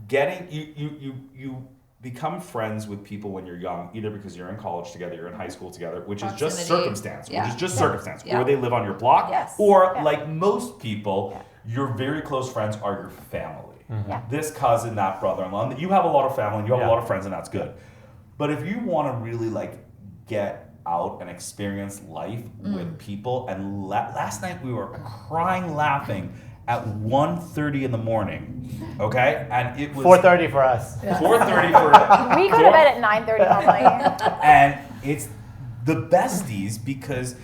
you become friends with people when you're young, either because you're in college together, you're in high school together, which is just circumstance, or they live on your block, or like most people, your very close friends are your family. This cousin, that brother-in-law, and you have a lot of family, and you have a lot of friends, and that's good. But if you want to really like get out and experience life with people, and last night we were crying laughing at 1:30 in the morning, okay? And it was 4:30 for us. 4:30 for we go to bed at 9:30 normally. And it's the besties because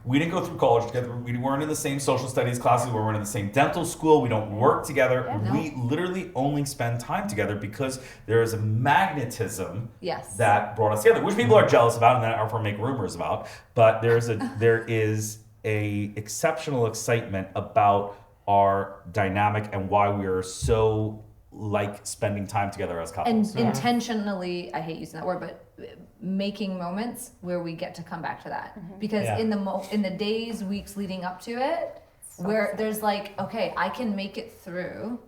we didn't go through college together. We weren't in the same social studies classes. We weren't in the same dental school. We don't work together. We literally only spend time together because there is a magnetism that brought us together, which people are jealous about and then therefore make rumors about. But there is a exceptional excitement about our dynamic and why we are so like spending time together as couples. And intentionally, I hate using that word, but making moments where we get to come back to that. Because in the days, weeks leading up to it, where there's like, okay, I can make it through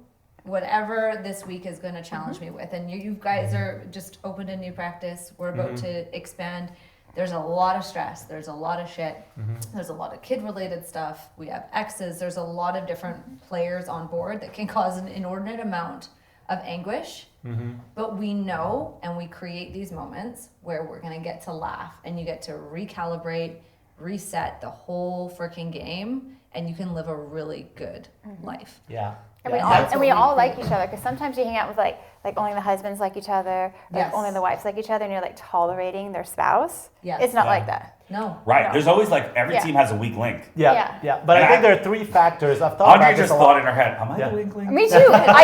whatever this week is going to challenge me with. And you guys are just opened a new practice. We're about to expand. There's a lot of stress. There's a lot of shit. There's a lot of kid-related stuff. We have exes. There's a lot of different players on board that can cause an inordinate amount of anguish. But we know, and we create these moments where we're going to get to laugh, and you get to recalibrate, reset the whole freaking game, and you can live a really good life. And we all like each other, because sometimes you hang out with like only the husbands like each other, or only the wives like each other, and you're like tolerating their spouse. It's not like that. No. Right. No. There's always like every team has a weak link. But I think there are three factors. I've thought Andrea about this just thought in her head, am I the weak link? Me too. I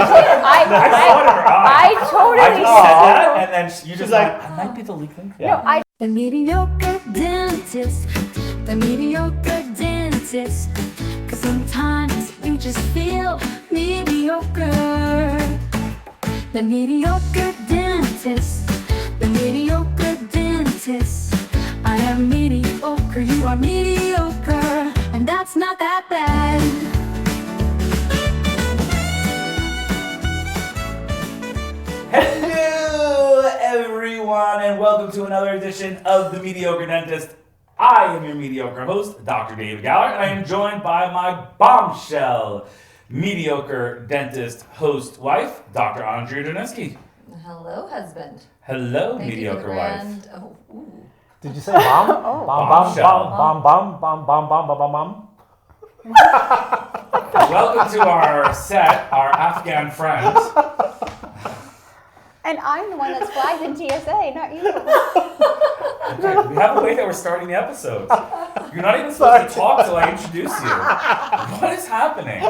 totally said that, and then you just like, I might be the weak link. The mediocre dentist, the mediocre dentist, 'cause sometimes you just feel mediocre. The mediocre dentist, the mediocre dentist. I am mediocre, you are mediocre, and that's not that bad. Hello, everyone, and welcome to another edition of The Mediocre Dentist. I am your mediocre host, Dr. David Gallagher, and I am joined by my bombshell mediocre dentist host wife, Dr. Andrea Doneski. Hello, husband. Hello, mediocre wife. Did you say bomb? Bomb. Welcome to our set, our Afghan friends. And I'm the one that's flagged in TSA, not you. Okay, we have a way that we're starting the episode. You're not even supposed to talk till I introduce you. What is happening?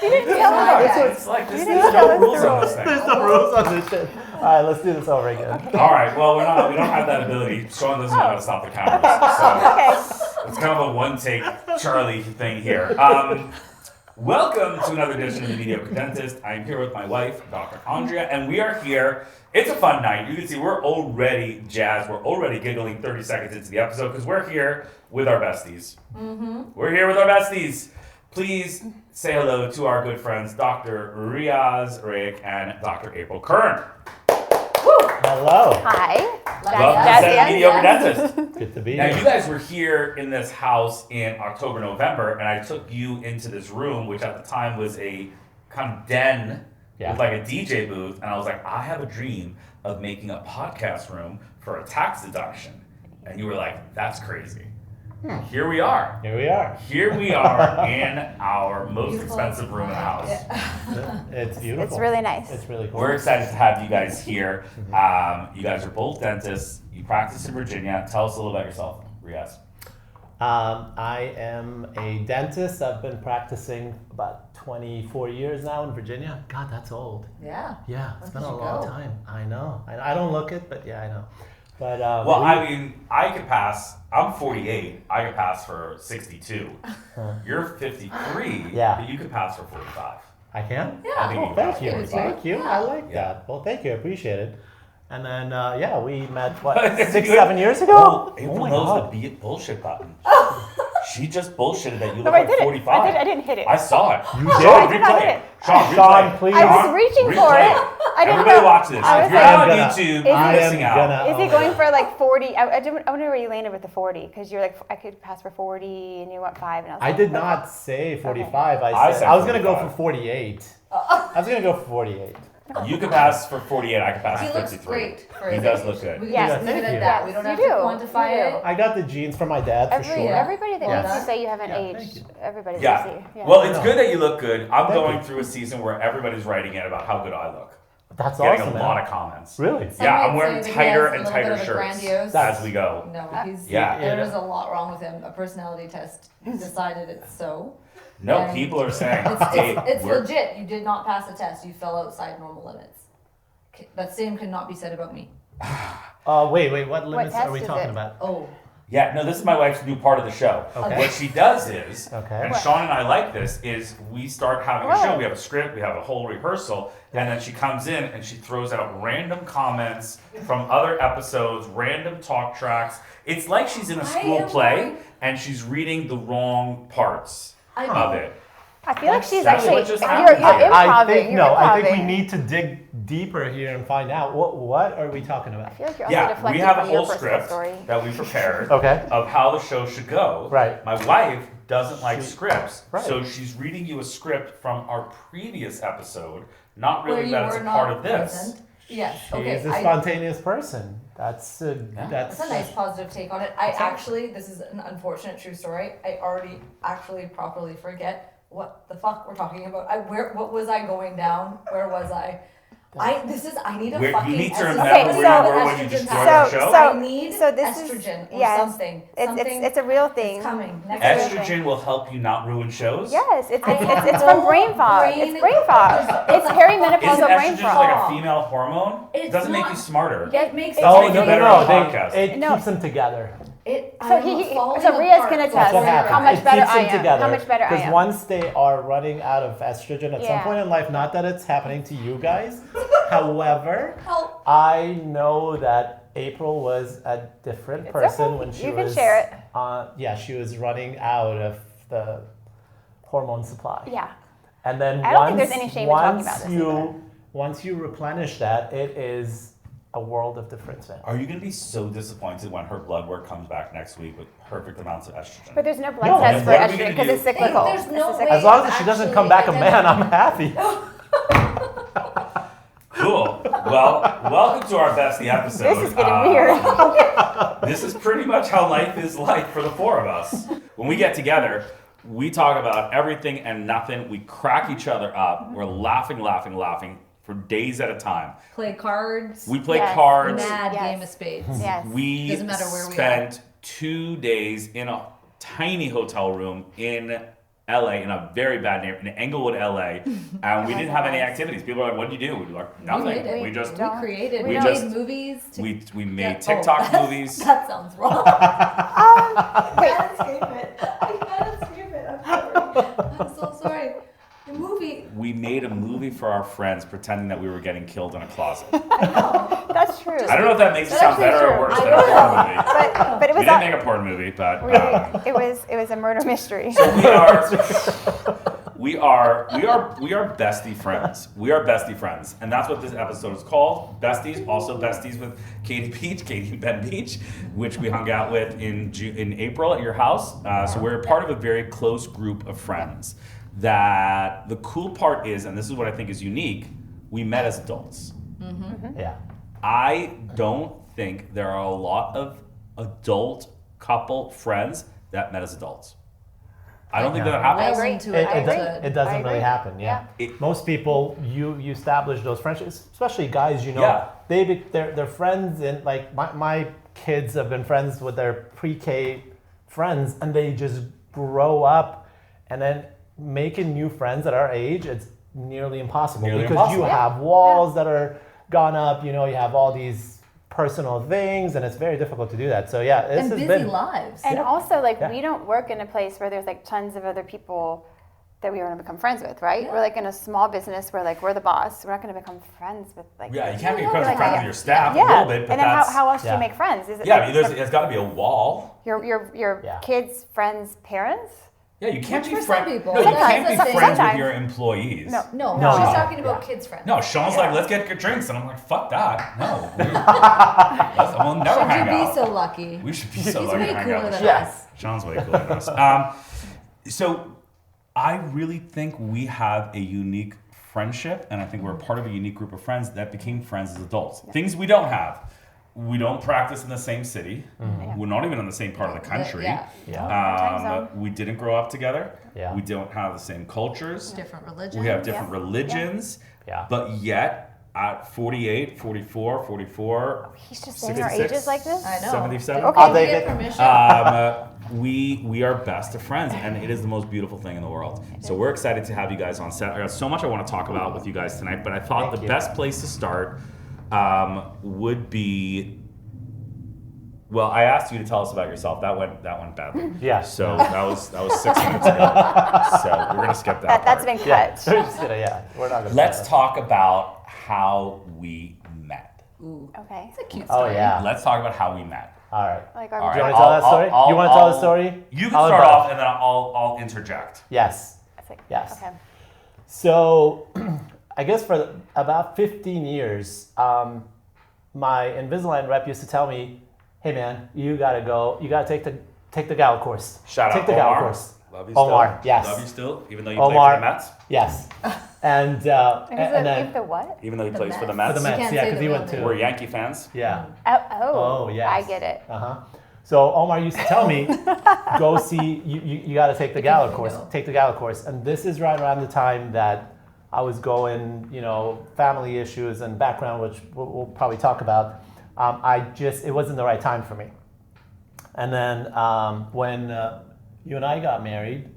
You didn't tell me. It's like there's no rules on this thing. There's no rules on this shit. All right, let's do this over again. All right, well, we don't have that ability. Sean doesn't know how to stop the cameras. So it's kind of a one-take Charlie thing here. Welcome to another edition of The Mediocre Dentist. I'm here with my wife, Dr. Andrea, and we are here. It's a fun night. You can see we're already jazzed. We're already giggling 30 seconds into the episode because we're here with our besties. We're here with our besties. Please say hello to our good friends, Dr. Riaz Rick and Dr. April Kern. Hello. Hi. Welcome to the Mediocre Dentist. Good to be Now, here. you guys were here in this house in October, November, and I took you into this room, which at the time was a kind of den with like a DJ booth, and I was like, I have a dream of making a podcast room for a tax deduction. And you were like, that's crazy. Here we are. Here we are. Here we are in our most expensive room in the house. It's beautiful. It's really nice. It's really cool. We're excited to have you guys here. You guys are both dentists. You practice in Virginia. Tell us a little about yourself, Riaz. I am a dentist. I've been practicing about 24 years now in Virginia. God, that's old. Yeah. Yeah, it's been a long time. I know. I don't look it, but yeah, I know. But well, I mean, I could pass. I'm 48. I could pass for 62. You're 53. Yeah. But you could pass for 45. I can? Yeah. I think Oh, thank you. Yeah. Thank you. I like Yeah. that. Well, thank you. I appreciate it. And then, we met, what, That's 6, good. 7 years ago? Oh, April my knows God. the bullshit button. She just bullshitted that you look like 45. I didn't hit it. I saw it. You Sean, did? I did not hit it. Sean, please. I was reaching for it. I didn't Everybody know. watch this. I If was you're like, not on gonna- YouTube, Is you're he- missing out. Is he going for like 40? I wonder where you landed with the 40 because you're like, I could pass for 40 and you went 5. And I was I like, did okay. not say 45. I I said was going to go 45. for 48. I was going to go for 48. You could pass for 48. I could pass He for looks 53. great for He his does age. look good. We can Yes. just leave it Thank you. at that. We don't You have do. to quantify You do. it. I got the genes from my dad for sure. Everybody that Well meets you done. say you haven't thank aged. you. Everybody's Yeah. see. Yeah. Well, it's good that you look good. I'm Thank going you. through a season where everybody's writing in about how good I look. That's Getting awesome, a lot man. of comments. Really? Some Yeah, might I'm wearing say that he tighter has a and little tighter bit of a shirts grandiose- as we go. No, he's, Yeah. there's a lot wrong with him. A personality test decided it's so. No, And people are saying, It's we're- legit. You did not pass the test. You fell outside normal limits. That same could not be said about me. Wait, what limits test are we is talking it? about? Oh, Yeah, no, this is my wife's new part of the show. Okay. What she does is, Okay. and Sean and I like this, is we start having a show. We have a script, we have a whole rehearsal, and then she comes in and she throws out random comments from other episodes, random talk tracks. It's like she's in a school am play going- and she's reading the wrong parts I of it. I feel like she's That's actually what just you're happened. improving. I think you're I think we improving. need to dig deeper here and find out what are we talking about. I feel like you're also Yeah, deflecting we have a from your whole personal script story. that we prepared Okay. of how the show should go. Right. My wife doesn't like scripts, Right. so she's reading you a script from our previous episode, not where really you that it's were a not part of this. present. Yes. She Okay. is a spontaneous person. That's That's a nice positive take on it. This is an unfortunate true story. I already actually properly forget what the fuck we're talking about. What was I going down? Where was I? I need a You fucking need to estrogen. remember Okay, where so- you were when you just joined the show. I need so this estrogen is or yes, something. It's a real thing. It's coming. Next week. Estrogen will help you not ruin shows. Yes, it's have from no brain fog. brain- It's brain fog. It's Isn't perimenopausal brain estrogen fog. like a female hormone? It It's doesn't make not- you smarter. It makes It's Oh make no you no better no! on podcast. It No. keeps them together. So Riaz can attest That's what happens. how much It better keeps I them am. together. How much better I Because am. once they are running out of estrogen at some Yeah. point in life, not that it's happening to you guys. However, Help. I know that April was a different It's person okay. when she You was. can share it. Yeah, she was running out of the hormone supply. Yeah. And then I don't think there's any shame in talking about this once you replenish that, it is a world of difference, man. Are you going to be so disappointed when her blood work comes back next week with perfect amounts of estrogen? But there's no blood No, test and for what are we estrogen gonna because do? it's cyclical. There's no It's way- cyclical. As long as she doesn't come back a man, I'm happy. Cool. Well, welcome to our bestie episode. This is getting weird. This is pretty much how life is like for the four of us. When we get together, we talk about everything and nothing. We crack each other up. We're laughing for days at a time. Play cards. We play Yes. cards. Mad Yes. game of spades. Yes. We Doesn't matter where we spent 2 days in a tiny hotel room in LA, in a very bad neighborhood, in Englewood, LA, and we didn't have any activities. People are like, "What do you do?" We were like, "Nothing." We did it. We just We created. we We just- made movies. we made Yeah. TikTok Oh, movies. That sounds wrong. Wait. I escape it. I'm sorry. I'm so sorry. The movie. We made a movie for our friends, pretending that we were getting killed in a closet. That's true. I don't know if that makes it That's sound better or true. worse I than a don't porn know. movie. But it We was didn't make a porn movie, but it was a murder mystery. we are bestie friends. We are bestie friends, and that's what this episode is called. Besties, also besties with Katie and Ben Beach, which we hung out with in April at your house. So we're part of a very close group of friends. That the cool part is, and this is what I think is unique, we met as adults. Yeah. I don't think there are a lot of adult couple friends that met as adults. I don't think that happens. Well into it. It doesn't I really agree. happen. Yeah. Most people, you establish those friendships, especially guys. You know, Yeah. they're friends, and like my kids have been friends with their pre-K friends, and they just grow up, and then making new friends at our age, it's nearly impossible because you have walls that are gone up. You know, you have all these personal things, and it's very difficult to do that. So yeah, this And has busy been lives. And Yeah. also, like, Yeah. we don't work in a place where there's like tons of other people that we want to become friends with, right? We're like in a small business where like we're the boss. We're not going to become friends with like. Yeah, you can't be friends with your staff a little bit, but and then how else do you make friends? Is it there's got to be a wall. Your kids' friends' parents. Yeah, you can't be friends. No, you can't be friends with your employees. No. She's talking about kids' friends. No, Sean's like, let's get drinks, and I'm like, fuck that. No, we'll never hang out. Should be so lucky. We should be so lucky to hang out. Us. Sean's way cooler than us. So, I really think we have a unique friendship, and I think we're a part of a unique group of friends that became friends as adults. Yeah. Things we don't have. We don't practice in the same city. Mm-hmm. We're not even in the same part of the country. We didn't grow up together. Yeah. We don't have the same cultures. Different religions. We have different religions. Yeah. But yet, at 48, 44, 44, he's just saying our ages like this? I know. 77. Okay. We are best of friends, and it is the most beautiful thing in the world. So we're excited to have you guys on set. I got so much I want to talk about with you guys tonight, but I thought the best place to start would be. Well, I asked you to tell us about yourself. That went badly. Yeah. So that was 6 minutes ago. So we're gonna skip that. That's been cut. We're not gonna. Let's talk about how we met. Ooh. Okay. It's a cute story. Oh yeah. Let's talk about how we met. All right. Like Do you want to tell that story? You want to tell the story? You can start off, and then I'll interject. Yes. Yes. Okay. So, I guess for about 15 years, my Invisalign rep used to tell me, "Hey man, you gotta go. You gotta take the gal course. Shout take out the Omar. gal course." Love you Omar, still. yes. Love you still, even though you Omar, play for the Mets. Yes. And then the what? Even though he plays for the for Mets. the Mets, can't yeah, say because the he real went name. to. We're Yankee fans. Yeah. Oh, yes. I get it. So Omar used to tell me, go see, you got to take the Gala course, take the Gala course. And this is right around the time that I was going, family issues and background, which we'll probably talk about. It wasn't the right time for me. And then when you and I got married,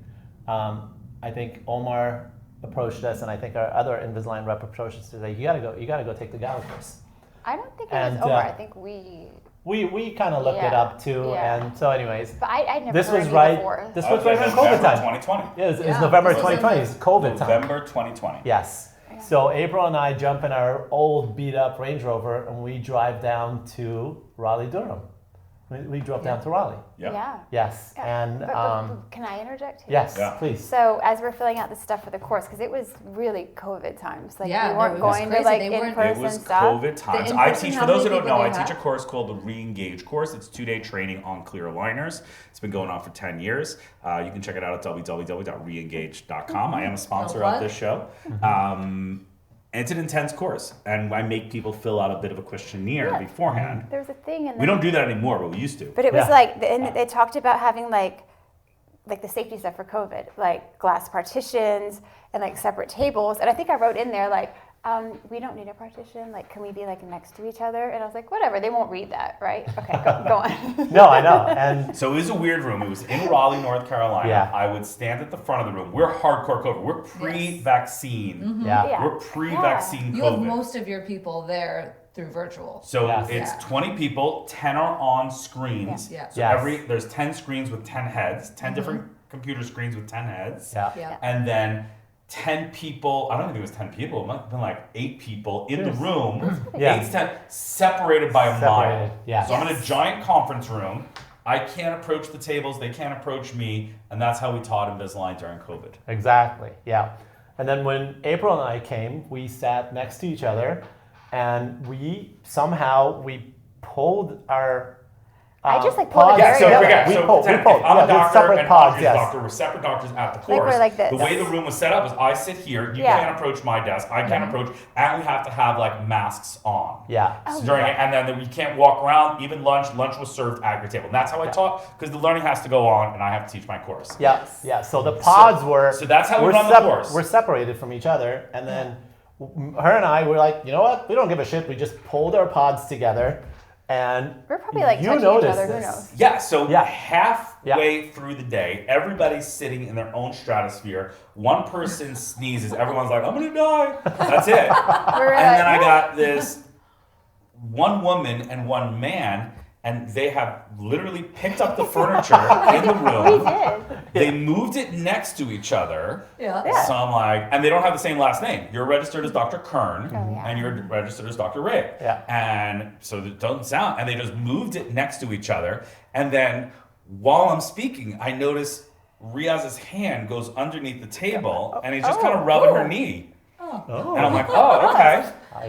I think Omar approached us, and I think our other Invisalign rep approached us to say, you gotta go take the Gala course. I don't think it was Omar. I think we kind of looked it up too, and so anyways. But I'd never this heard was of right. before. This was right around COVID time. 2020. Yeah, it was November 2020. It's COVID time. November 2020. Yes. So April and I jump in our old beat up Range Rover and we drive down to Raleigh, Durham. We drove down to Raleigh. Yeah. Yes. And but can I interject here? yes, please. So as we're filling out the stuff for the course, because it was really COVID times, like we it weren't was going to crazy. like They in weren't- person It was stuff. COVID times. The I in-person, teach, how for those who many don't know, I people teach they a course called the Re-Engage course. It's 2-day training on clear aligners. It's been going on for 10 years. You can check it out at www.reengage.com. I am a sponsor of this show. And it's an intense course, and I make people fill out a bit of a questionnaire beforehand. There was a thing, and we don't do that anymore, but we used to. But it was and they talked about having like the safety stuff for COVID, like glass partitions and like separate tables. And I think I wrote in there like, we don't need a partition. Like, can we be like next to each other? And I was like, whatever. They won't read that, right? Okay, go on. No, I know. And so it was a weird room. It was in Raleigh, North Carolina. Yeah. I would stand at the front of the room. We're hardcore COVID. We're pre-vaccine. Mm-hmm. yeah. We're pre-vaccine COVID. You have most of your people there through virtual. So it's 20 people, 10 are on screens. Yeah. So there's 10 screens with 10 heads, 10 different computer screens with 10 heads. Yeah. And then 10 people, I don't think it was 10 people, it might have been like 8 people in the room, 8 to 10, separated by a mile. Yeah. So I'm in a giant conference room. I can't approach the tables, they can't approach me, and that's how we taught Invisalign during COVID. Exactly, yeah. And then when April and I came, we sat next to each other, and we pulled our I just like pulled pods. it very We so pulled. I'm a doctor separate and pods, Andrea's doctor. We're separate doctors at the course. Like we're like this. The way the room was set up is I sit here, you can't approach my desk, I can't approach, and we have to have like masks on. Yeah. During it, and then we can't walk around, even lunch was served at your table. And that's how I taught, because the learning has to go on, and I have to teach my course. Yeah. So the pods were. So that's how we run the course. We're separated from each other, and then her and I were like, you know what? We don't give a shit. We just pulled our pods together. And we're probably like touching each other, who knows? Yeah, so halfway through the day, everybody's sitting in their own stratosphere. One person sneezes, everyone's like, I'm gonna die. That's it. And then I got this one woman and one man, and they have literally picked up the furniture in the room. We did. They moved it next to each other. Yeah. So I'm like, and they don't have the same last name. You're registered as Dr. Kern, and you're registered as Dr. Ray. Yeah. And so it doesn't sound, and they just moved it next to each other. And then while I'm speaking, I notice Riaz's hand goes underneath the table, and he's just kind of rubbing her knee. Oh. And I'm like, oh, okay. I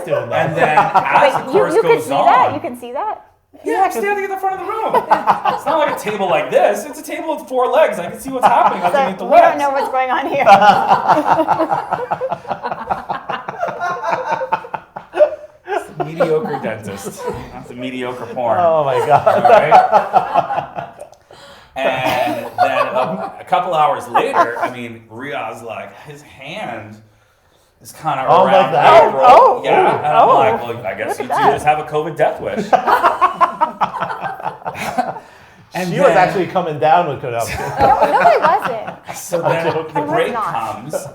doing that. And then as the course you can goes see on. that? You can see that? Yeah, I'm standing at the front of the room. It's not like a table like this. It's a table with 4 legs. I can see what's happening underneath the We legs. don't know what's going on here. It's a mediocre dentist. That's a mediocre porn. Oh my God. All right? And then a couple hours later, I mean, Riaz, like, his hand is kind of around like that? April. Oh. Yeah. And I'm like, well, I guess you two just have a COVID death wish. And She was actually coming down with Kodama. No, it wasn't. So then not.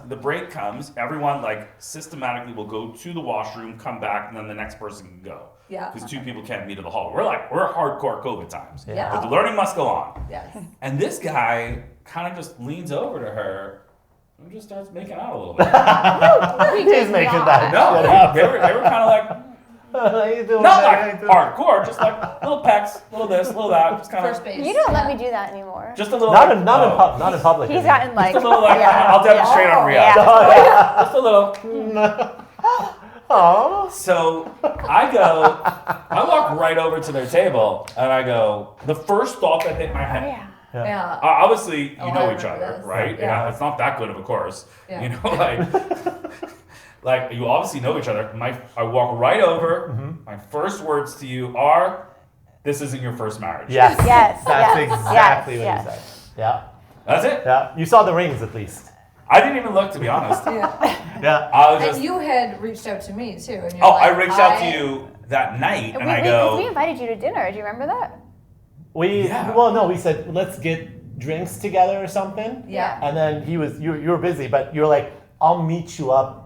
the break comes, everyone like systematically will go to the washroom, come back, and then the next person can go. Yeah. Because 2 people can't meet in the hall. We're hardcore COVID times. Yeah. But the learning must go on. Yes. And this guy kind of just leans over to her and just starts making out a little bit. He's making that. No, shit they were kind of like, up. How you doing? not How you like doing? hardcore, just like little pecks, little this, little that, just kind First of, base. You don't let me do that anymore. just a little. Not like, in oh. not in public. He's gotten like. Just a little like, yeah. I'll demonstrate on Riaz. Yeah. Just a little. Oh. So I walk right over to their table and I go, the first thought that hit my head. Yeah. Yeah. Obviously, you Oh, know I each remember other, this. right? Yeah. It's not that good of a course. Yeah. You know, like you obviously know each other. I walk right over. My first words to you are, "This isn't your first marriage." Yes. Yes, That's yes, exactly yes, what you said. Yeah. That's it. Yeah. You saw the rings at least. I didn't even look, to be honest. Yeah. Yeah. I was just. And you had reached out to me too. And you're Oh, like, I reached out to you that night, and I go. We invited you to dinner. Do you remember that? We said let's get drinks together or something. Yeah. And then you were busy, but you're like, I'll meet you up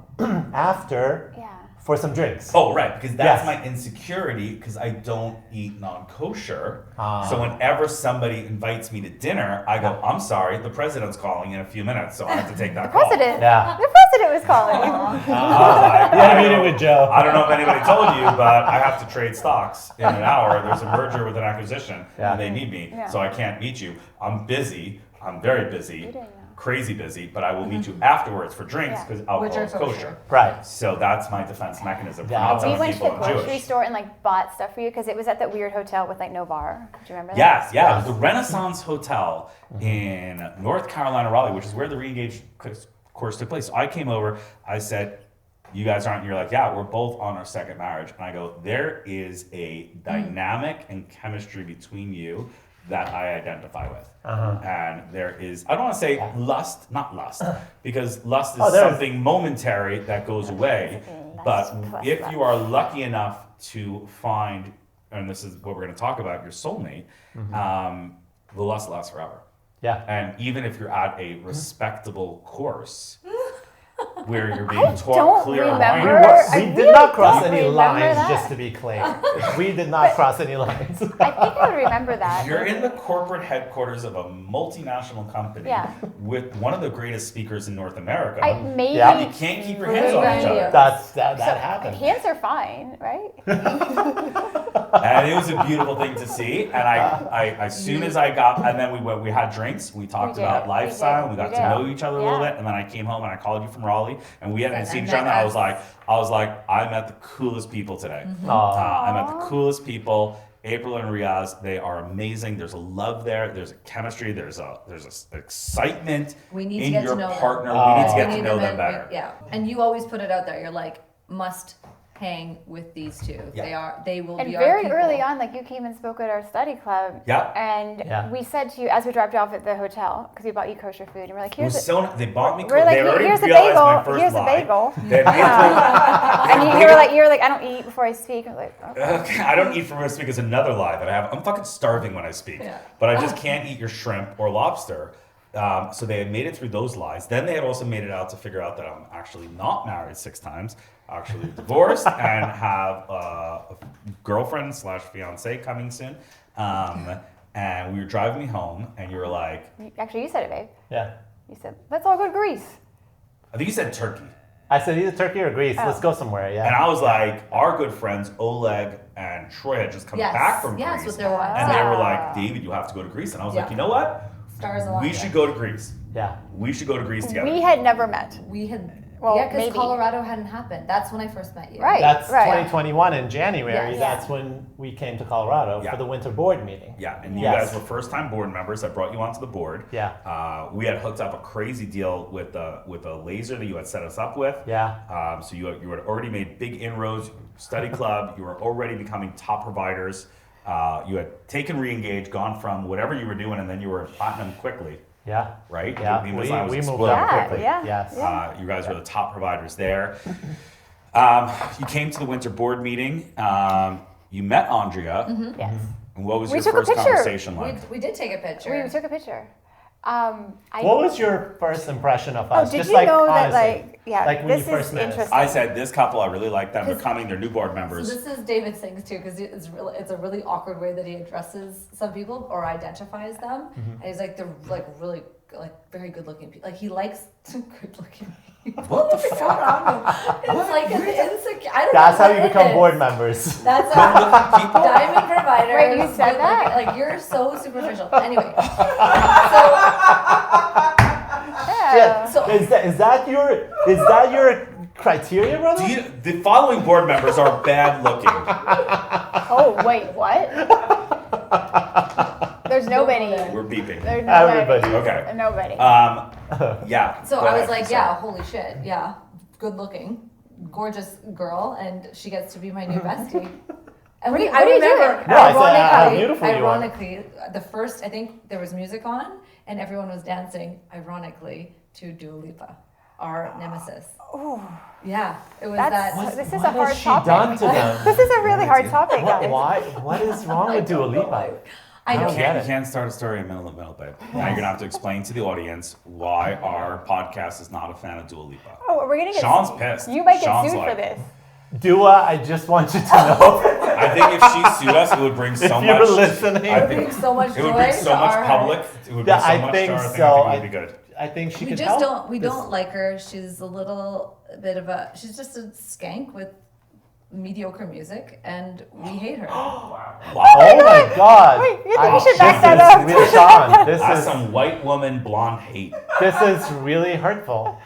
after Yeah. for some drinks. Oh, right, because that's Yes. my insecurity, because I don't eat non-kosher. Ah. So whenever somebody invites me to dinner, I go, I'm sorry, the president's calling in a few minutes, so I have to take that call. President. Yeah. The president was calling. I was like, You had a meeting with Joe. I don't know if anybody told you, but I have to trade stocks in an hour. There's a merger with an acquisition, Yeah. and they need me, Yeah. so I can't meet you. I'm busy. I'm very busy. didn't know. Crazy busy, but I will meet you afterwards for drinks Yeah. because alcohol Which are is kosher. kosher. Right. So that's my defense mechanism for Yeah. not We telling went to people the I'm grocery Jewish. store and like bought stuff for you because it was at that weird hotel with like no bar. Do you remember that? Yes, yeah. It was the Renaissance Hotel in North Carolina, Raleigh, which is where the re-engage course took place. So I came over, I said, you guys aren't, and you're like, yeah, we're both on our second marriage. And I go, there is a dynamic and chemistry between you that I identify with. And there is, I don't want to say lust, not lust, because lust is there's- something momentary that goes away. But plus if lust. you are lucky enough to find, and this is what we're going to talk about, your soulmate, the lust lasts forever. Yeah. And even if you're at a respectable course where you're I being taught don't clear remember. lines, We I did really not cross don't any remember lines, that. just to be clear. We did not cross any lines. I think I would remember that. you're in the corporate headquarters of a multinational company Yeah. with one of the greatest speakers in North America. I maybe. Yeah. You can't keep your hands on each Really? other. That So, happened. Hands are fine, right? And it was a beautiful thing to see. And I as soon as I got, and then we had drinks, we talked did, about we lifestyle, did, we got we to did. know each other a little Yeah. bit, and then I came home and I called you from Raleigh, and we hadn't And seen each met other. And I us. was like, I met the coolest people today. Aw. I met the coolest people. April and Riaz, they are amazing. There's a love there. There's a chemistry. There's a excitement We need to in get to your know them. partner. Oh. We need to get We to need know them in- better. Yeah. And you always put it out there. You're like, must hang with these two. Yeah. They will And be our very people. early on, like you came and spoke at our study club. Yeah. And Yeah. we said to you as we dropped you off at the hotel because we bought you kosher food, and we're like, It was here's so they bought me. We're like, they already here's a realized my bagel. first Here's a lie. bagel. They had and you were like, I don't eat before I speak. I was like, okay. Okay, I don't eat for my speak is another lie that I have. I'm fucking starving when I speak, Yeah. but I just can't eat your shrimp or lobster. So they had made it through those lies. Then they had also made it out to figure out that I'm actually not married 6 times, actually divorced, and have girlfriend / fiance coming soon. And we were driving me home, and you were like... Actually, you said it, babe. Yeah. You said, let's all go to Greece. I think you said Turkey. I said either Turkey or Greece. Let's go somewhere, yeah. And I was like, our good friends, Oleg and Troy had just come back from Greece. With their wives. And they were like, David, you have to go to Greece. And I was like, you know what? Stars aligned. We should go to Greece. Yeah. We should go to Greece together. We had never met. We had... Well, yeah, because maybe. Colorado hadn't happened. That's when I first met you. Right. That's 2021 in January. Yes. That's when we came to Colorado for the winter board meeting. Yeah, and you guys were first-time board members. I brought you onto the board. Yeah. We had hooked up a crazy deal with a laser that you had set us up with. Yeah. So you had already made big inroads. Study club. You were already becoming top providers. You had taken Reengage, gone from whatever you were doing, and then you were in platinum quickly. Yeah. Right? Yeah. We moved exploding. up quickly. Yeah. Yes. You guys were the top providers there. You came to the winter board meeting. You met Andrea. Yes. And what was We your took a first picture. conversation like? We did take a picture. We took a picture. What was your first impression of us? Did Just you like, know that, honestly, like when you this first is met us. interesting. I said, this couple, I really like them. They're coming. They're new board members. So this is David's things too, because it's a really awkward way that he addresses some people or identifies them. And he's like, they're like really like very good looking people. Like he likes good looking people. What the fuck? It's like an insecure. I don't That's know how what you it become is. board members. That's how diamond provider. Wait, you said that? Like you're so superficial. Anyway, Yeah. So Is that your criteria, brother? The following board members are bad looking. Oh, wait, what? There's nobody. We're beeping. There's nobody. Everybody. Okay. Nobody. Yeah. So go I was ahead. like, Sorry. yeah, holy shit, yeah, good looking, gorgeous girl, and she gets to be my new bestie. And What are you remember, doing? No, I said how beautiful you are. ironically, the first, I think there was music on, and everyone was dancing, ironically, to Dua Lipa, our nemesis. Oh, Yeah, it was that. this is What a hard has she topic. done to them? This is a really hard topic, guys. Why? What is wrong with Dua Lipa? I don't don't get You it. can't start a story in middle, babe. Now you're gonna have to explain to the audience why our podcast is not a fan of Dua Lipa. Oh, we're gonna get Sean's pissed. You might get Sean's sued for like- this. Dua, I just want you to know. I think if she sued us, it would bring so If much. you're listening. I It think brings so much it would joy bring so to much our public. hearts. It would bring so I much think to our thing. so. I think it would be good. I think she We could just help. don't. We this- don't like her. She's a little bit of a. She's just a skank with mediocre music, and we hate her. Oh my God! Wait, you think we should back that This up? is really, Sean, That's some white woman blonde hate. this is really hurtful.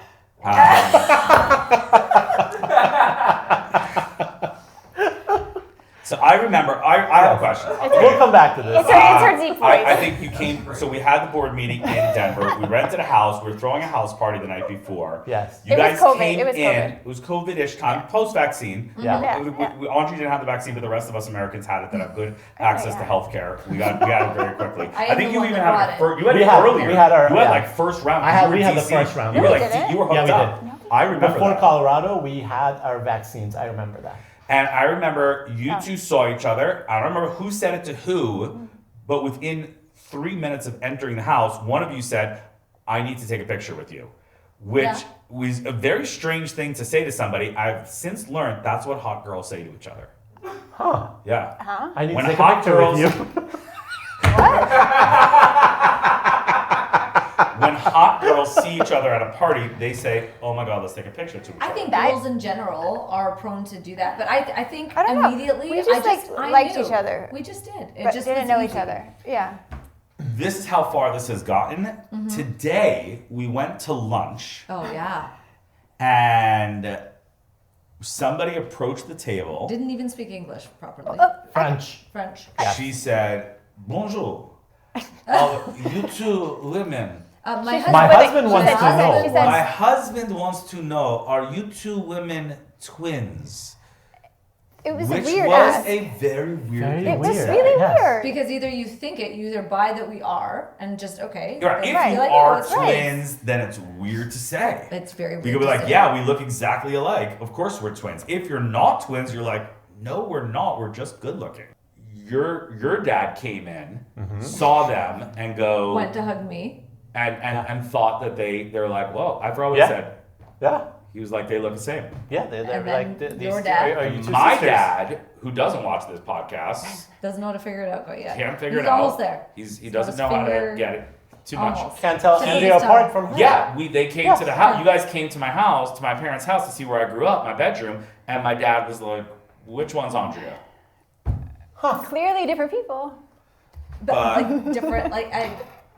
So I remember. I have a question. We'll come back to this. It's her deep voice. I think you came. So we had the board meeting in Denver. We rented a house. We were throwing a house party the night before. Yes. You It was guys COVID. came It was in. COVID. It was COVID-ish time, post-vaccine. Yeah. Yeah. Andrea didn't have the vaccine, but the rest of us Americans had it that have good access to healthcare. We got it very quickly. I I am think the you one even that had brought it. it. You had We it had- earlier. we had our- You had yeah. like first round. We had the DC. first round. You were No, we like didn't. you were hooked Yeah, we up. did. I remember Before that. Colorado, we had our vaccines. I remember that. And I remember you two saw each other. I don't remember who said it to who, but within 3 minutes of entering the house, one of you said, I need to take a picture with you, which Yeah. was a very strange thing to say to somebody. I've since learned that's what hot girls say to each other. Huh. Yeah. I need When to take a hot picture girls- with you. When hot girls see each other at a party, they say, oh my God, let's take a picture to each I other. think That- girls in general are prone to do that, but I think I don't know. immediately We just, I liked knew. each other. We just did. It But just didn't was know easy. each other. Yeah. This is how far this has gotten. Today, we went to lunch Oh yeah. and somebody approached the table. Didn't even speak English properly. French. French. She said, bonjour. You two women. My My husband. husband wants said to husband. know. She said- My husband wants to know, are you two women twins? It was Which a weird was ask. a very weird Very thing It to was weird. say. really Yes. weird. Because either you think it, you either buy that we are, and just okay. Right. then If be you like, are oh, it's right. twins, then it's weird to say. It's very weird. You could be to like, say. yeah, we look exactly alike. Of course we're twins. If you're not twins, you're like, no, we're not. We're just good looking. Your dad came in, saw them, and Went to hug me. and thought that they're like, whoa, I forgot what Yeah. he said. Yeah. He was like, they look the same. Yeah, they're And like then these. your dad? Are you two My sisters? dad, who doesn't watch this podcast, Doesn't know how to figure it out quite yet. can't figure it He's out. almost there. He got doesn't his know how to finger- get it too much. Almost. Can't tell Can you Andrea just tell? apart from her. Yeah, they came to the house. Yeah. You guys came to my house, to my parents' house to see where I grew up, my bedroom, and my dad was like, which one's Andrea? Clearly different people. But But- like different, like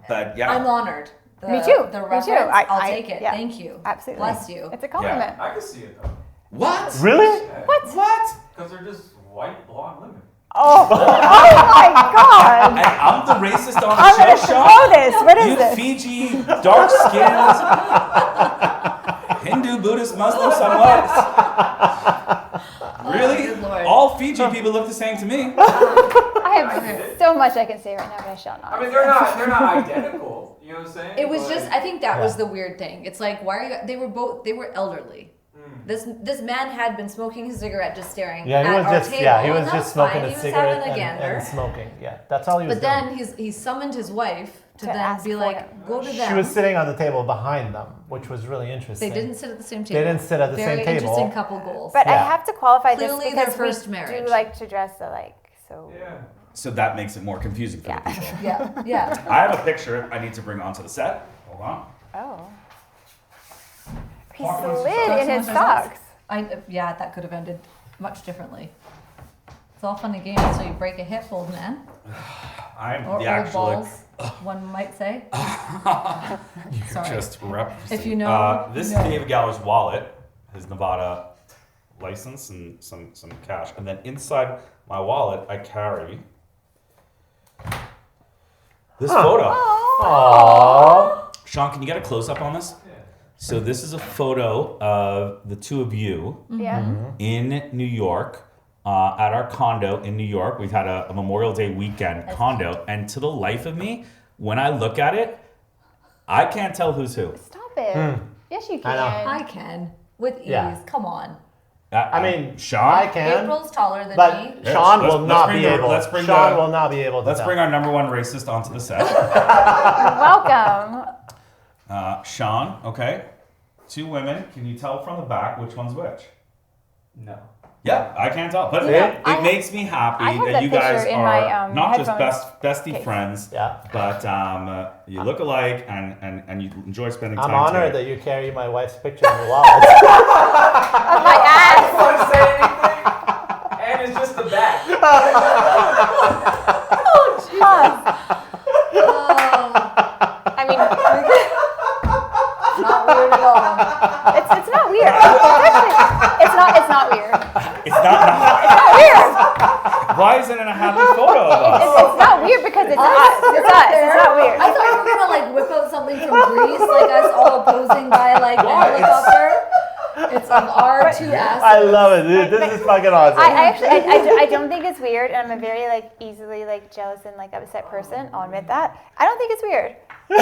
But yeah. I'm honored. Me too. The Me reference, too. I'll I- take it. yeah. Thank you. Absolutely. Bless you. It's a compliment. I can see it though. What? Really? What? Because they're just white blonde women. Oh, oh my God. And I'm the racist on I'm the going show, to Sean? throw this. What is You this? Fiji, dark skinned, Hindu, Buddhist, Muslim, somewhat. Really? good Lord. All Fiji people look the same to me. I have so much I can say right now, but I shall not. I mean, they're not identical. You know what I'm saying? It was But- just, I think that was the weird thing. It's like, why are you, they were elderly. This man had been smoking his cigarette, just staring Yeah, at he was our just table. he was and just that's smoking fine. a He was cigarette having a gander. and smoking. Yeah, that's all he was But doing. then he summoned his wife to To then ask be for like, it. go to them. She was sitting on the table behind them, which was really interesting. They didn't sit at the same table. They didn't sit at the Very same table. interesting couple goals. But I Yeah. have to qualify Clearly this their because first we marriage. do like to dress so. Yeah. So that makes it more confusing for Yeah. the people. yeah. I have a picture I need to bring onto the set. Hold on. Oh. He Talk amongst slid in his yourselves. socks. That could have ended much differently. It's all fun and games until you break a hip, old man. I'm Or the old actual. balls, one might say. Sorry. Just referencing. If you know, this you know. is David Galler's wallet, his Nevada license, and some cash. And then inside my wallet, I carry this photo. Aww. Sean, can you get a close up on this? So this is a photo of the two of you Yeah. in New York. At our condo in New York. We've had a Memorial Day weekend condo, and to the life of me, when I look at it, I can't tell who's who. Stop it. Yes, you can. I know. I can with ease. Yeah. Come on. I mean, Sean. I can, April's taller than but me. Yeah, Sean let's will not bring be the- able. let's bring Sean the- will not be able to. Let's tell. bring our number one racist onto the set. Welcome. Sean, okay. Two women. Can you tell from the back which one's which? No. Yeah, I can't tell. But See? it makes me happy I have that that you guys picture in are my, not just headphones bestie case. friends, Yeah. but you look alike and you enjoy spending time I'm honored together. that you carry my wife's picture in your wallet. My I ass. don't want to say anything. And it's just the back. I mean, Not weird at all. it's not weird. It's not weird. It's not. It's not weird. Why isn't it a happy photo of us? It's not weird because it's us. It's us. It's not weird. I thought you were gonna like whip out something from Greece, like us all posing by like a Why? helicopter. It's of our two asses. I love it, dude. This is fucking awesome. I actually I don't think it's weird, and I'm a very like easily like jealous and like upset person. I'll admit that. I don't think it's weird. The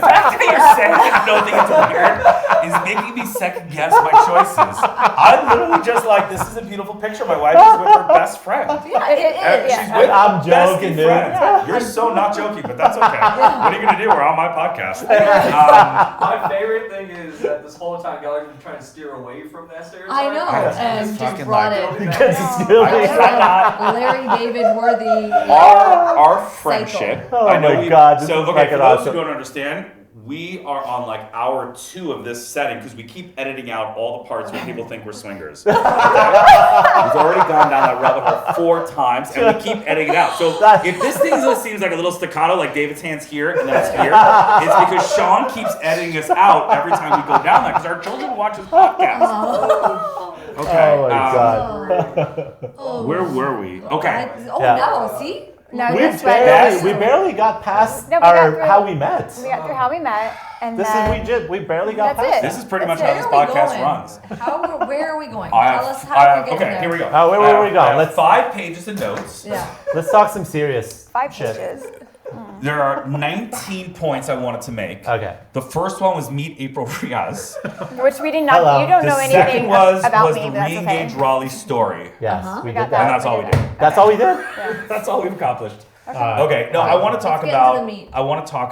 fact that you're saying I don't think it's weird is making me second guess my choices. I'm literally just like, this is a beautiful picture. My wife is with her best friend. Yeah, it And is. she's Yeah. with I'm her bestie joking, dude. friend. Yeah. You're so not joking, but that's okay. What are you gonna do? We're on my podcast. My favorite thing is that this whole time Gallagher's been trying to steer away from that stereotype. I know, and just fucking brought like it. Because it's still I cannot. Larry David worthy. Our friendship. Oh I know my God, this So is okay, fucking for those awesome. who don't understand, we are on like hour 2 of this setting because we keep editing out all the parts where people think we're swingers. Okay? We've already gone down that rabbit hole 4 times, and we keep editing it out. So if this thing seems like a little staccato, like David's hand's here and then it's here, it's because Sean keeps editing us out every time we go down there because our children watch this podcast. Okay. Oh my God. Where were we? Okay. Yeah. No, see? No, We this way. barely got past No, we got our through- how we met. We got through how we met, and This then is we barely got That's past. it. This is pretty much That's how it. this Where are we podcast going? runs. Where are we going? I Tell have- us how I we're have- getting okay, there. here we go. Oh, where were we I going? have Let's 5 pages of notes. Yeah. let's talk some serious 5 shit. pages. There are 19 points I wanted to make. Okay. The first one was meet April Riaz. Which we did not. Hello. You don't The know second anything was about me, the but that's okay. re-engage Raleigh story. Yes, we We did got that. And that's all we did. That's all we did. That's all we've accomplished. Uh, Okay, no, I want to talk Let's get into about. the meat. I want to talk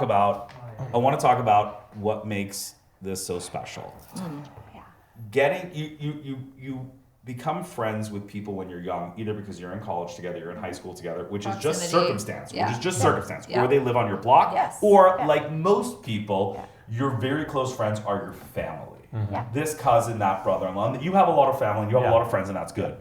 about what makes this so special. Yeah. Getting you become friends with people when you're young, either because you're in college together, you're in high school together, which is just circumstance, or they live on your block, or like most people, your very close friends are your family. This cousin, that brother-in-law, you have a lot of family, and you have a lot of friends, and that's good.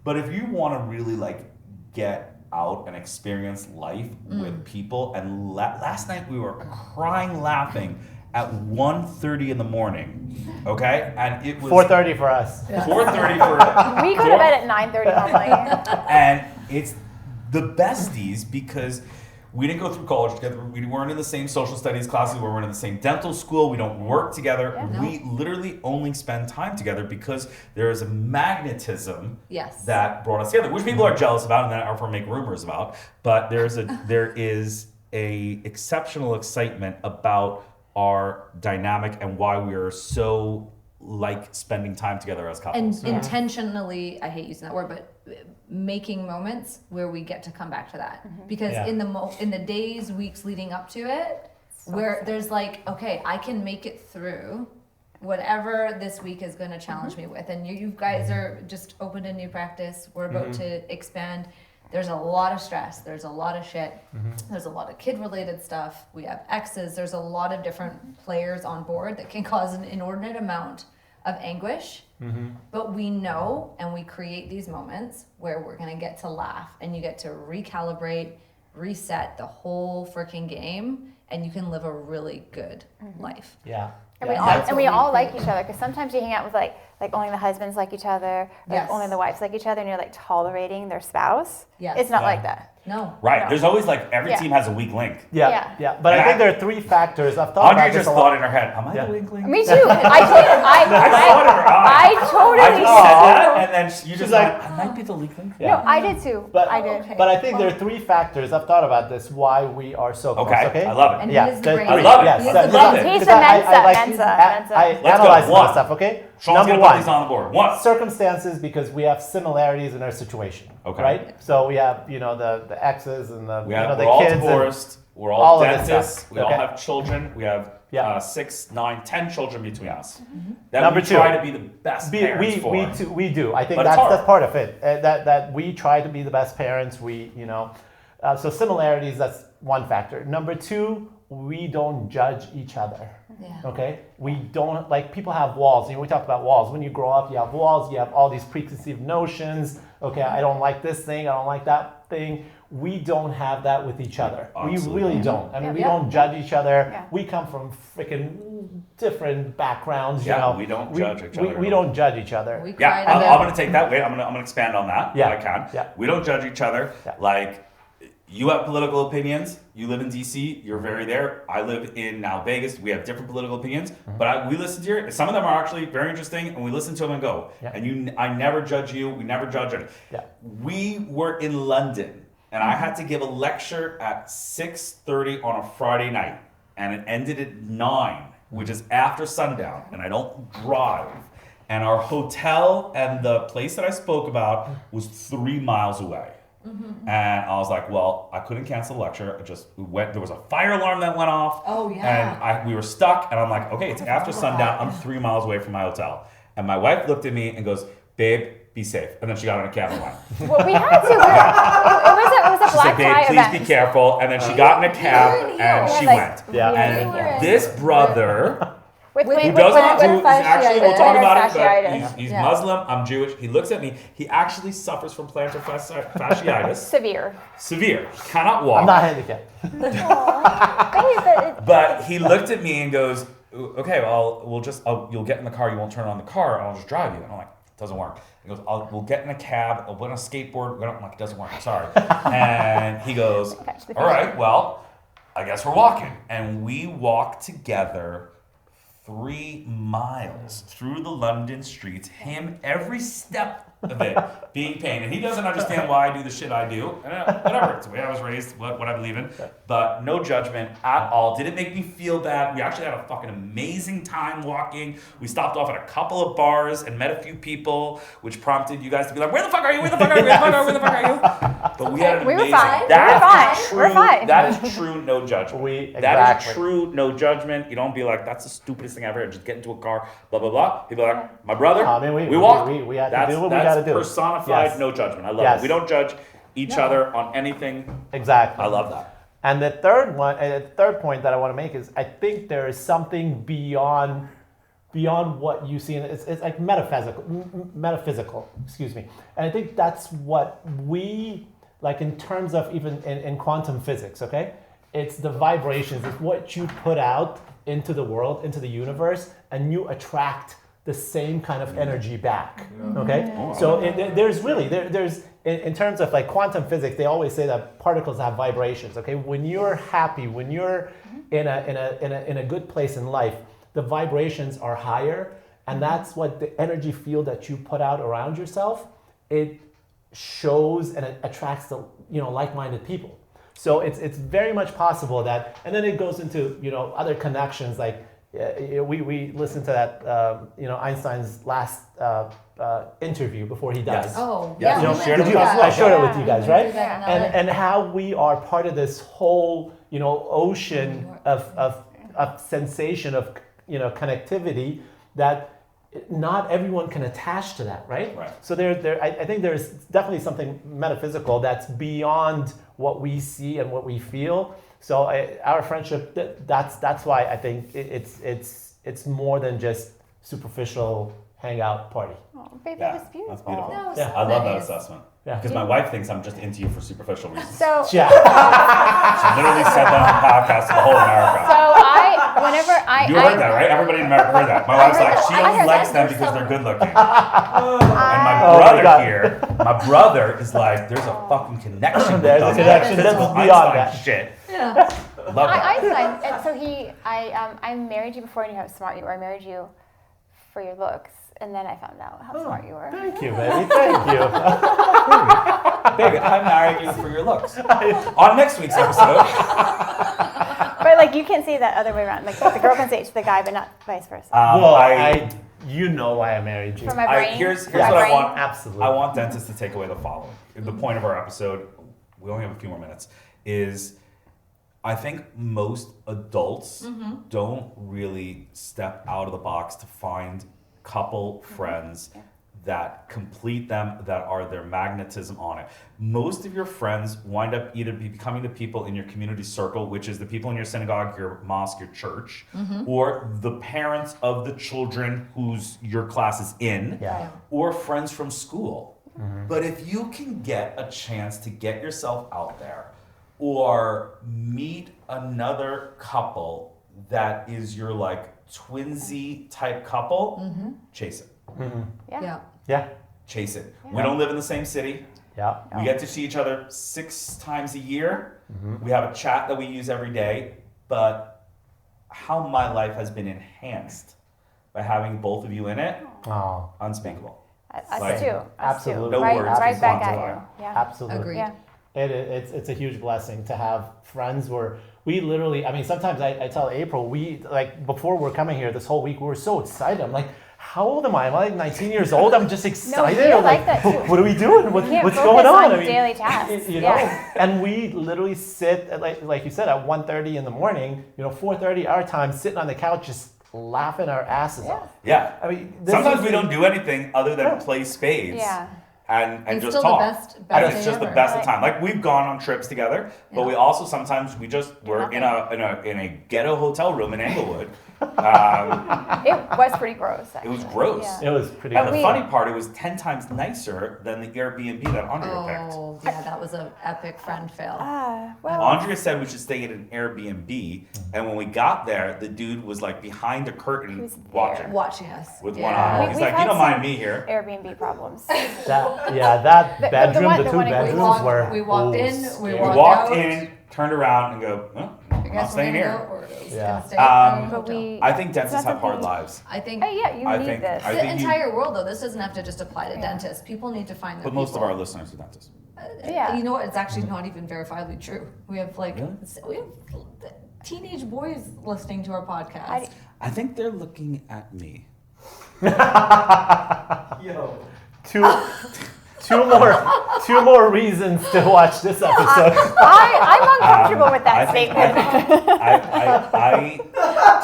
But if you want to really like get out and experience life with people, and last night we were crying laughing at 1:30 in the morning, okay? And it was 4:30 for us. 4:30 for We go to bed at 9:30 normally. And it's the besties because we didn't go through college together. We weren't in the same social studies classes. We weren't in the same dental school. We don't work together. We literally only spend time together because there is a magnetism that brought us together, which people are jealous about and then or make rumors about. But there is a exceptional excitement about our dynamic and why we are so like spending time together as couples. And intentionally, I hate using that word, but making moments where we get to come back to that. Because in the days, weeks leading up to it, where there's like, okay, I can make it through whatever this week is going to challenge me with. And you guys are just opened a new practice. We're about to expand. There's a lot of stress. There's a lot of shit. There's a lot of kid-related stuff. We have exes. There's a lot of different players on board that can cause an inordinate amount of anguish. But we know, and we create these moments where we're going to get to laugh, and you get to recalibrate, reset the whole freaking game, and you can live a really good life. And we all like each other, because sometimes you hang out with like only the husbands like each other, only the wives like each other, and you're like tolerating their spouse. It's not like that. No. Right. No. There's always like every team has a weak link. But And I think there are three factors. I've thought Andrea about this just a thought lot. in her head, am I the weak link? Me too. I totally I just said that, and then you just like, I might be the weak link. No, I did too. But I did. But I think there are three factors. I've thought about this. Why we are so close. Okay. I love it. And he is the brain. I love it. Yes. I love it. He's the Mensa. I Let's analyze go. some of the stuff. Okay. Sean's Number gonna put these one. on the board. One. Circumstances, because we have similarities in our situation. Okay. Right. So we have the exes and the We have, the we're all kids. divorced. We're all all of this dentists. stuff. We all have children. We have 6, 9, 10 children between us. That Number we two. try to be the best parents for. We do. I think But it's that's hard. part of it. That we try to be the best parents. So similarities. That's one factor. Number two, we don't judge each other. Okay, we don't people have walls. We talked about walls. When you grow up, you have walls. You have all these preconceived notions. Okay, I don't like this thing. I don't like that thing. We don't have that with each other. Absolutely. We really don't. I mean, we don't judge each other. We come from freaking different backgrounds. We don't judge each other. We don't judge each other. We cry I'm together. going to take that. Wait, I'm going to expand on that. If I can. We don't judge each other. Like, you have political opinions. You live in DC. You're very there. I live in now Vegas. We have different political opinions, but we listen to your. Some of them are actually very interesting, and we listen to them and go. And I never judge you. We never judge it. We were in London, and I had to give a lecture at 6:30 on a Friday night, and it ended at 9, which is after sundown, and I don't drive. And our hotel and the place that I spoke about was 3 miles away. And I was like, well, I couldn't cancel the lecture. There was a fire alarm that went off. And we were stuck. And I'm like, okay, it's after sundown. I'm 3 miles away from my hotel. And my wife looked at me and goes, babe, be safe. And then she got in a cab and went. Well, we had to. It was a She black said, tie babe, please event. be careful. And then she got in a cab and she went. And this brother... Who does not do, actually, we'll talk about it, but he's Muslim, I'm Jewish. He looks at me, he actually suffers from plantar fasciitis. Severe. Cannot walk. I'm not handicapped. But he looked at me and goes, okay, well, you'll get in the car, you won't turn on the car, I'll just drive you. And I'm like, it doesn't work. He goes, we'll get in a cab, I'll put on a skateboard. I'm like, it doesn't work, I'm sorry. And he goes, all right, well, I guess we're walking. And we walked together 3 miles through the London streets, him every step of it being pain. And he doesn't understand why I do the shit I do. Whatever, it's the way I was raised, what I believe in. But no judgment at all. Did it make me feel bad? We actually had a fucking amazing time walking. We stopped off at a couple of bars and met a few people, which prompted you guys to be like, where the fuck are you? Where the fuck are you? Where the fuck are you? Where the fuck are you? But we had an amazing... We're fine. That is true no judgment. That is true no judgment. You don't be like, that's the stupidest thing I ever heard. Just get into a car, blah, blah, blah. People are like, my brother, we walked. We had to do what we got to do. That's personified no judgment. I love it. We don't judge each other on anything. Exactly. I love that. And the third point that I want to make is I think there is something beyond what you see. It's like metaphysical, excuse me. And I think that's what we, like in terms of even in quantum physics, okay? It's the vibrations, it's what you put out into the world, into the universe, and you attract the same kind of energy back, okay? So there's really, in terms of like quantum physics, they always say that particles have vibrations, okay? When you're happy, when you're in a good place in life, the vibrations are higher, and that's what the energy field that you put out around yourself, it shows and it attracts the like-minded people. So it's very much possible that, and then it goes into other connections. Like we listened to that Einstein's last interview before he died. Yes. Oh, yes. yeah. I shared it with you guys, right? Yeah. And how we are part of this whole ocean of sensation of connectivity that not everyone can attach to that, right? So I think there's definitely something metaphysical that's beyond what we see and what we feel. So our friendship, that's why I think it's more than just superficial hangout party. Oh, baby, that's beautiful. That's beautiful. No, Yeah, I love that assessment. Yeah. Because my wife thinks I'm just into you for superficial reasons. So Yeah. She literally said that on the podcast to the whole America. You heard that, right? Everybody in America heard that. My wife's like, she only likes them because they're good looking. And my brother is like, there's a fucking connection. There's a connection. That's beyond that shit. Yeah. Love that. Einstein, and so I married you before I knew how smart you were. I married you for your looks, and then I found out how smart you were. Thank you, baby. Thank you. Baby, I married you for your looks. On next week's episode. But like you can say that other way around. Like the girl can say it to the guy, but not vice versa. You know why I married you. For my brain. Here's what I want. Absolutely. I want dentists to take away the following. The point of our episode, we only have a few more minutes, is I think most adults don't really step out of the box to find couple friends that complete them, that are their magnetism on it. Most of your friends wind up either becoming the people in your community circle, which is the people in your synagogue, your mosque, your church, or the parents of the children whose your class is in, or friends from school. But if you can get a chance to get yourself out there or meet another couple that is your like twinsy type couple, chase it. Yeah. Chase it. We don't live in the same city. Yeah. We get to see each other 6 times a year. We have a chat that we use every day. But how my life has been enhanced by having both of you in it, unspeakable. Us too. Absolutely. No words right can back quantify. at you. Yeah. Absolutely. Agreed. Yeah. It's a huge blessing to have friends where we literally, sometimes I tell April, before we're coming here this whole week, we were so excited. I'm like, how old am I? Am I like 19 years old? I'm just excited. No, you're like that too. What are we doing? What's going on? Daily tasks. And we literally sit at, like you said, at 1:30 in the morning, 4:30 our time, sitting on the couch, just laughing our asses off. Yeah. Sometimes we don't do anything other than play spades. Yeah. And just still talk. the best and it's day just the ever. best of time. Like we've gone on trips together, but we also sometimes we're in a ghetto hotel room in Englewood. It was pretty gross. Actually. It was gross. Yeah. It was pretty. And the funny part, it was 10 times nicer than the Airbnb that Andrea picked. Oh, yeah, that was an epic friend fail. Andrea said we should stay at an Airbnb, and when we got there, the dude was like behind a curtain Watching us. with one eye. He's like, you don't mind me here. Airbnb problems. That bedroom, the two bedrooms were. We walked in, we walked in, turned around, and go, huh? I'm not staying here. But I think dentists have hard lives. I think. Oh yeah, you need this. The entire world though. This doesn't have to just apply to dentists. People need to find their But most of our listeners are dentists. Yeah. You know what? It's actually not even verifiably true. We have we have teenage boys listening to our podcast. I think they're looking at me. Yo. Two more reasons to watch this episode. I'm uncomfortable with that statement.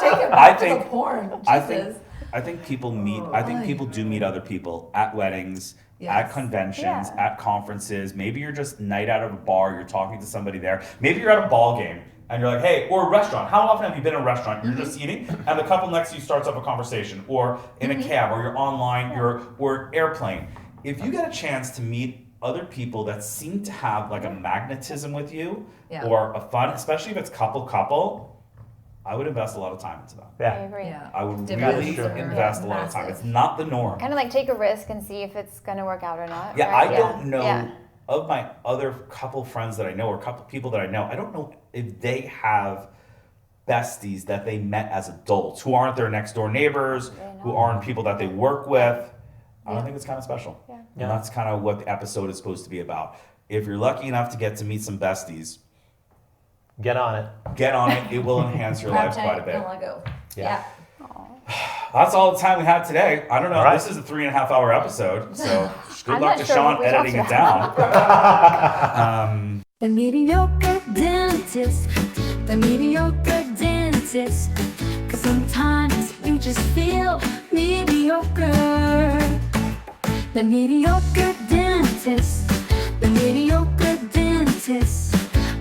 Take it back to the porn. I think people meet. I think people do meet other people at weddings, at conventions, at conferences. Maybe you're just night out of a bar. You're talking to somebody there. Maybe you're at a ball game and you're like, hey, or a restaurant. How often have you been in a restaurant? You're just eating, and the couple next to you starts up a conversation, or in a cab, or you're online, or airplane. If you get a chance to meet other people that seem to have like a magnetism with you, or a fun, especially if it's couple, I would invest a lot of time into that. I agree. Yeah. I would really invest a lot of time. It's not the norm. Kind of like take a risk and see if it's going to work out or not. Yeah, right? I don't know of my other couple friends that I know, or couple people that I know, I don't know if they have besties that they met as adults who aren't their next door neighbors, who aren't people that they work with. I don't think it's kind of special. Yeah. And that's kind of what the episode is supposed to be about. If you're lucky enough to get to meet some besties, get on it. It will enhance your life quite a bit. Don't let go. Yeah. That's all the time we have today. I don't know. Right. This is a 3.5 hour episode, so good luck to Sean editing it down. The mediocre dentist. The mediocre dentist. 'Cause sometimes you just feel mediocre. The mediocre dentist. The mediocre dentist.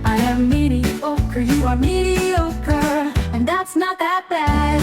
I am mediocre, you are mediocre, and that's not that bad.